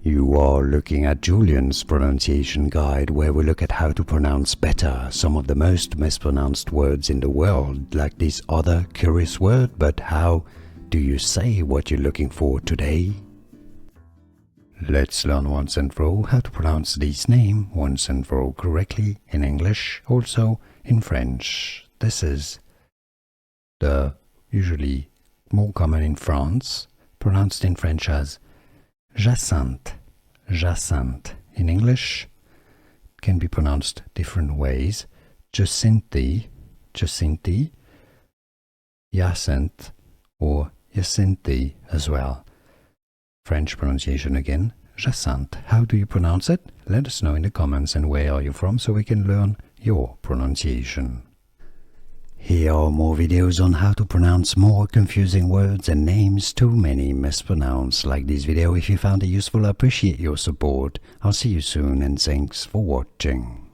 You are looking at Julian's pronunciation guide, where we look at how to pronounce better some of the most mispronounced words in the world, like this other curious word. But how do you say what you're looking for today? Let's learn once and for all how to pronounce this name once and for all correctly in English, also in French. This is the usually more common in France, pronounced in French as Jacinthe. Jacinthe. In English, it can be pronounced different ways. Jacinthe, Jacinthe, Jacinthe, or Jacinthe as well. French pronunciation again, Jacinthe. How do you pronounce it? Let us know in the comments, and where are you from, so we can learn your pronunciation. Here are more videos on how to pronounce more confusing words and names too many mispronounced. Like this video if you found it useful. I appreciate your support. I'll see you soon, and thanks for watching.